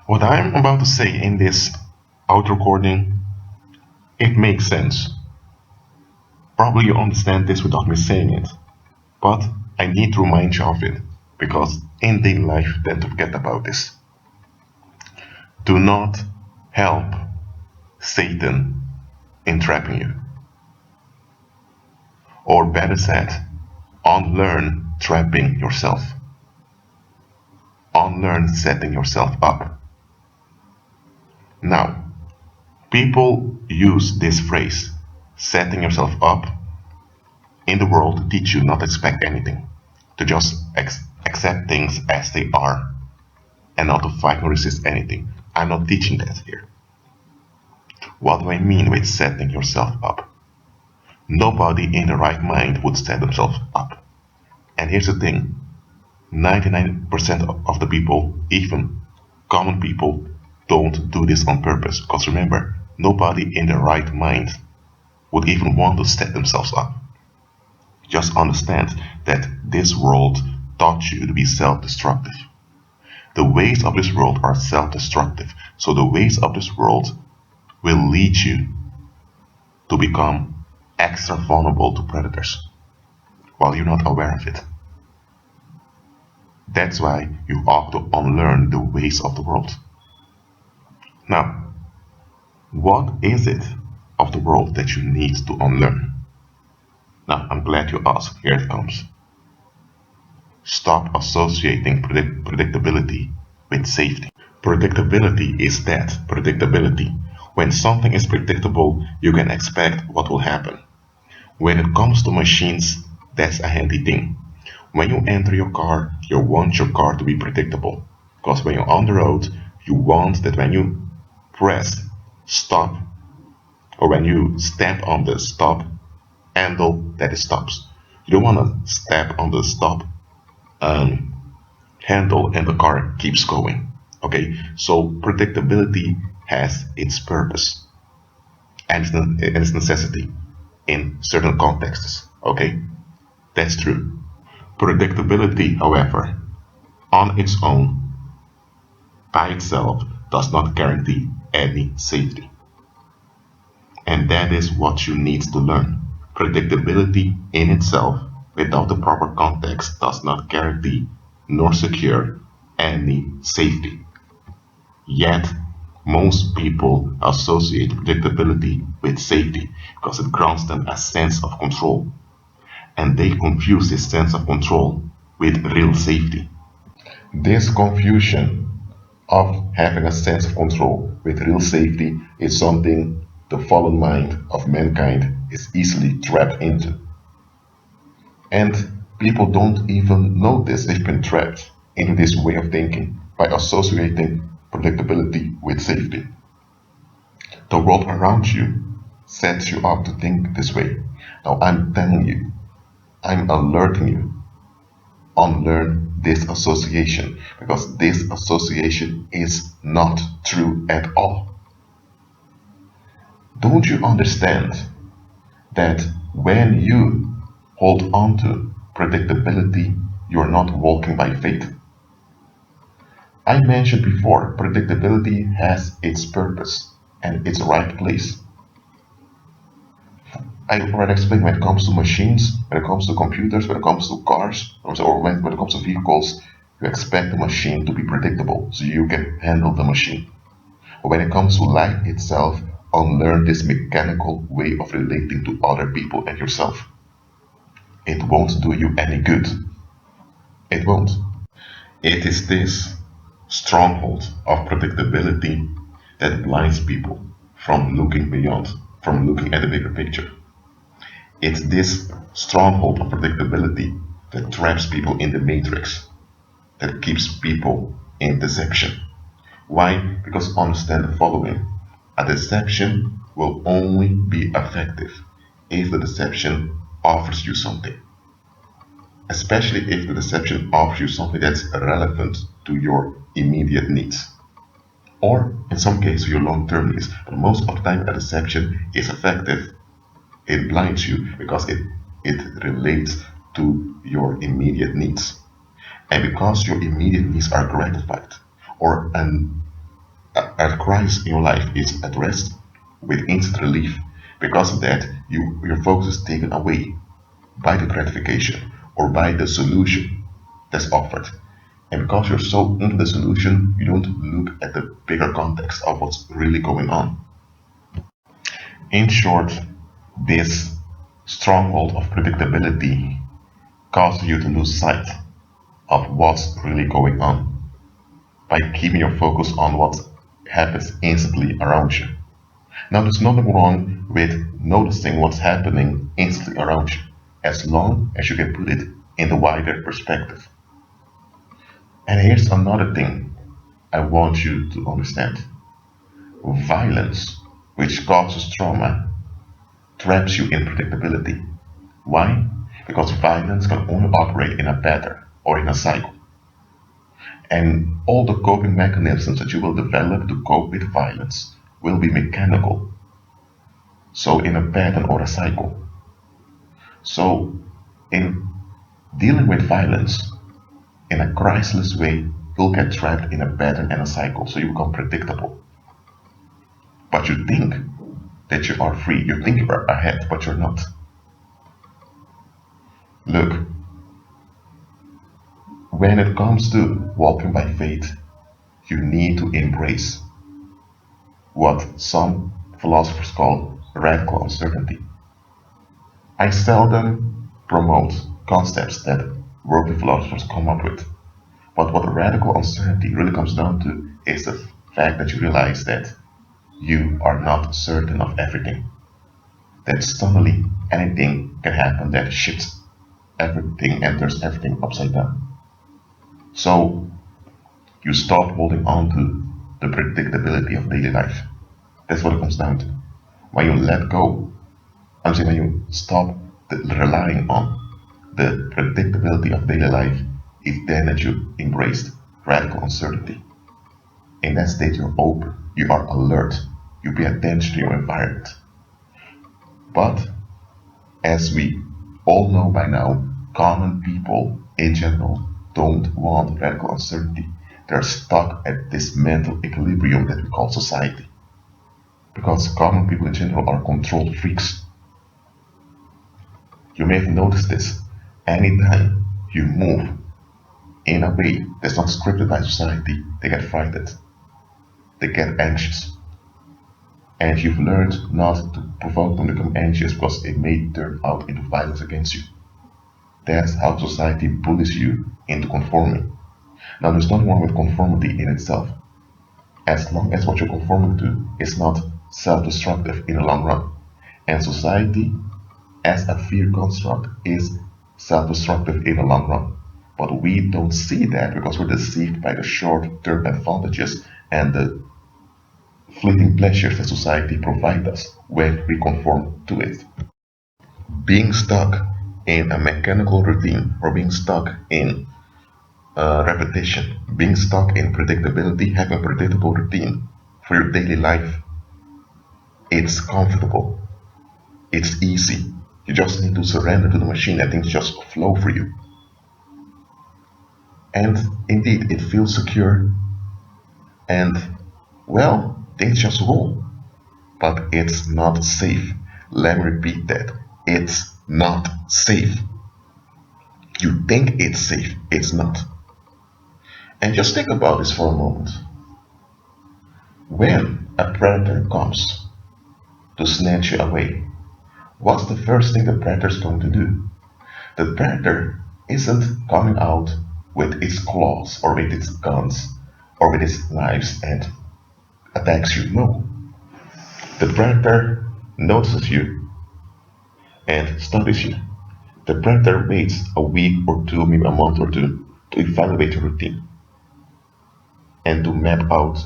What I'm about to say in this out recording, it makes sense. Probably you understand this without me saying it, but I need to remind you of it because in daily life you tend to forget about this. Do not help Satan in trapping you, or better said, unlearn trapping yourself, unlearn setting yourself up. Now, people use this phrase, setting yourself up, in the world to teach you not to expect anything, to just accept things as they are, and not to fight or resist anything. I'm not teaching that here. What do I mean with setting yourself up? Nobody in the right mind would set themselves up. And here's the thing, 99% of the people, even common people, don't do this on purpose. Because remember, nobody in the right mind would even want to set themselves up. Just understand that this world taught you to be self-destructive. The ways of this world are self-destructive. So the ways of this world will lead you to become extra vulnerable to predators while you're not aware of it. That's why you ought to unlearn the ways of the world. Now, what is it of the world that you need to unlearn? Now, I'm glad you asked. Here it comes. Stop associating predictability with safety. Predictability is that predictability. When something is predictable, you can expect what will happen. When it comes to machines, that's a handy thing. When you enter your car, you want your car to be predictable. Because when you're on the road, you want that when you press stop or when you step on the stop handle, that it stops. You don't want to step on the stop handle and the car keeps going. Okay, so predictability has its purpose and its necessity in certain contexts. Okay, that's true. Predictability, however, on its own, by itself, does not guarantee any safety. And that is what you need to learn. Predictability in itself, without the proper context, does not guarantee nor secure any safety. Yet, most people associate predictability with safety because it grants them a sense of control. And they confuse this sense of control with real safety. This confusion of having a sense of control with real safety is something the fallen mind of mankind is easily trapped into. And people don't even notice they've been trapped into this way of thinking by associating predictability with safety. The world around you sets you up to think this way. Now I'm telling you, I'm alerting you, unlearn this association because this association is not true at all. Don't you understand that when you hold on to predictability, you're not walking by faith? I mentioned before, predictability has its purpose and its right place. I already explained when it comes to machines, when it comes to computers, when it comes to cars, or when it comes to vehicles, you expect the machine to be predictable so you can handle the machine. But when it comes to life itself, unlearn this mechanical way of relating to other people and yourself. It won't do you any good. It won't. It is this stronghold of predictability that blinds people from looking beyond, from looking at the bigger picture. It's this stronghold of predictability that traps people in the matrix, that keeps people in deception. Why? Because understand the following. A deception will only be effective if the deception offers you something. Especially if the deception offers you something that's relevant to your immediate needs. Or in some cases your long-term needs. But most of the time a deception is effective. It blinds you because it relates to your immediate needs. And because your immediate needs are gratified, or a crisis in your life is addressed with instant relief. Because of that, your focus is taken away by the gratification or by the solution that's offered. And because you're so into the solution, you don't look at the bigger context of what's really going on. In short, this stronghold of predictability causes you to lose sight of what's really going on by keeping your focus on what happens instantly around you. Now, there's nothing wrong with noticing what's happening instantly around you, as long as you can put it in the wider perspective. And here's another thing I want you to understand. Violence, which causes trauma, traps you in predictability. Why? Because violence can only operate in a pattern or in a cycle. And all the coping mechanisms that you will develop to cope with violence will be mechanical. So in a pattern or a cycle. So in dealing with violence in a criseless way, you'll get trapped in a pattern and a cycle. So you become predictable. But you think that you are free. You think you are ahead, but you're not. Look, when it comes to walking by faith, you need to embrace what some philosophers call radical uncertainty. I seldom promote concepts that worldly philosophers come up with, but what radical uncertainty really comes down to is the fact that you realize that you are not certain of everything. That suddenly anything can happen that shifts everything and turns everything upside down. So you stop holding on to the predictability of daily life. That's what it comes down to. When you let go, I'm saying when you stop relying on the predictability of daily life, it's then that you embrace radical uncertainty. In that state, you're open, you are alert, you pay attention to your environment. But as we all know by now, common people in general don't want radical uncertainty. They're stuck at this mental equilibrium that we call society. Because common people in general are control freaks. You may have noticed this. Anytime you move in a way that's not scripted by society, they get frightened. They get anxious. And you've learned not to provoke them to become anxious because it may turn out into violence against you. That's how society bullies you into conforming. Now, there's nothing wrong with conformity in itself, as long as what you're conforming to is not self-destructive in the long run. And society, as a fear construct, is self-destructive in the long run. But we don't see that because we're deceived by the short-term advantages and the fleeting pleasures that society provides us when we conform to it. Being stuck in a mechanical routine or being stuck in repetition, being stuck in predictability, having a predictable routine for your daily life, it's comfortable, it's easy. You just need to surrender to the machine and things just flow for you. And indeed, it feels secure and, well, things just roll. But it's not safe. Let me repeat that. It's not safe. You think it's safe, it's not. And just think about this for a moment. When a predator comes to snatch you away, what's the first thing the predator is going to do? The predator isn't coming out with its claws or with its guns or with its knives and attacks you. No. The predator notices you and studies you. The predator waits a week or two, maybe a month or two, to evaluate your routine and to map out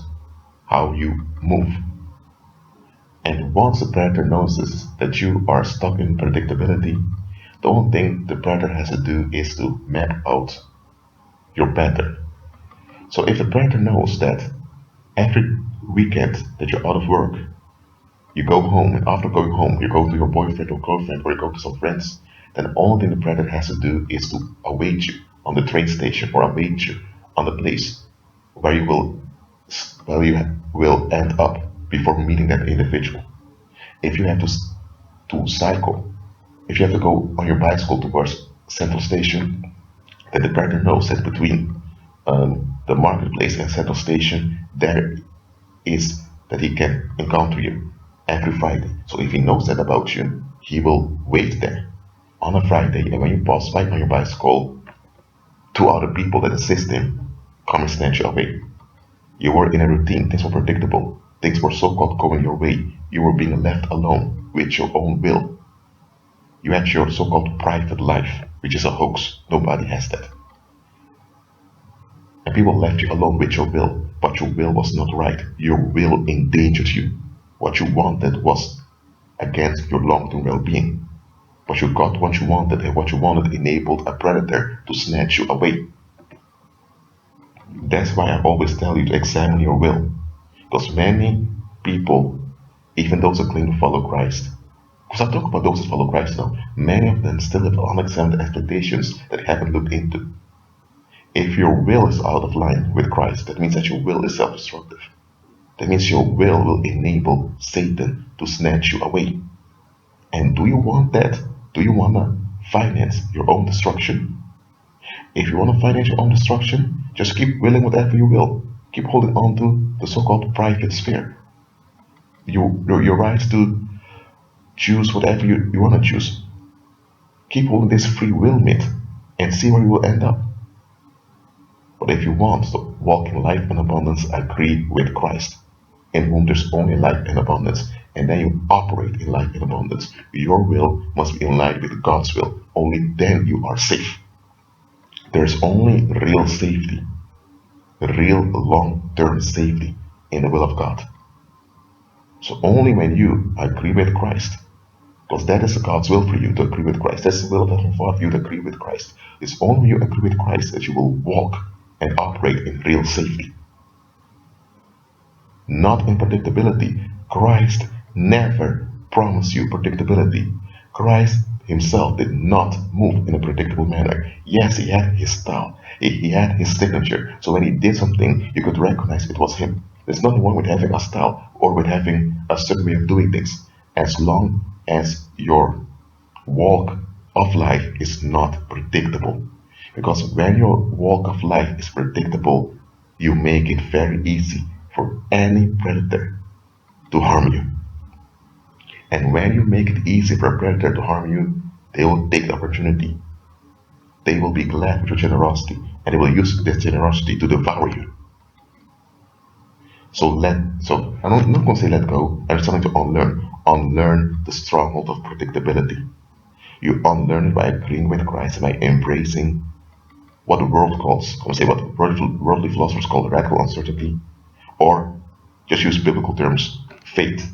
how you move. And once the predator notices that you are stuck in predictability, the only thing the predator has to do is to map out your pattern. So if the predator knows that every weekend that you're out of work, you go home, and after going home, you go to your boyfriend or girlfriend, or you go to some friends, then the only thing the predator has to do is to await you on the train station or await you on the place where you will where you will end up before meeting that individual. If you have to cycle, if you have to go on your bicycle towards Central Station, then the predator knows that between the marketplace and Central Station, there is that he can encounter you every Friday. So if he knows that about you, he will wait there on a Friday, and when you pass by on your bicycle, two other people that assist him come and snatch you away. You were in a routine, things were predictable, things were so-called going your way, you were being left alone with your own will. You had your so-called private life, which is a hoax. Nobody has that. And people left you alone with your will, but your will was not right. Your will endangered you. What you wanted was against your long-term well-being. But you got what you wanted, and what you wanted enabled a predator to snatch you away. That's why I always tell you to examine your will. Because many people, even those that claim to follow Christ, because I talk about those that follow Christ now, many of them still have unexamined expectations that haven't looked into. If your will is out of line with Christ, that means that your will is self-destructive. That means your will enable Satan to snatch you away. And do you want that? Do you want to finance your own destruction? If you want to finance your own destruction, just keep willing whatever you will. Keep holding on to the so-called private sphere. Your right to choose whatever you want to choose. Keep holding this free will myth and see where you will end up. But if you want to walk in life and abundance, agree with Christ, in whom there's only life and abundance, and then you operate in life and abundance. Your will must be in line with God's will. Only then you are safe. There's only real safety, real long-term safety in the will of God. So only when you agree with Christ, because that is God's will for you to agree with Christ. That's the will of Heavenly Father for you to agree with Christ. It's only when you agree with Christ that you will walk and operate in real safety. Not in predictability. Christ never promised you predictability. Christ himself did not move in a predictable manner. Yes, he had his style. He had his signature. So when he did something, you could recognize it was him. There's nothing wrong with having a style or with having a certain way of doing things, as long as your walk of life is not predictable. Because when your walk of life is predictable, you make it very easy for any predator to harm you. And when you make it easy for a predator to harm you, they will take the opportunity. They will be glad with your generosity, and they will use this generosity to devour you. So I'm not going to say let go. I'm just trying to unlearn. Unlearn the stronghold of predictability. You unlearn it by agreeing with Christ and by embracing what the world calls, I would say what worldly philosophers call radical uncertainty, or just use biblical terms, faith.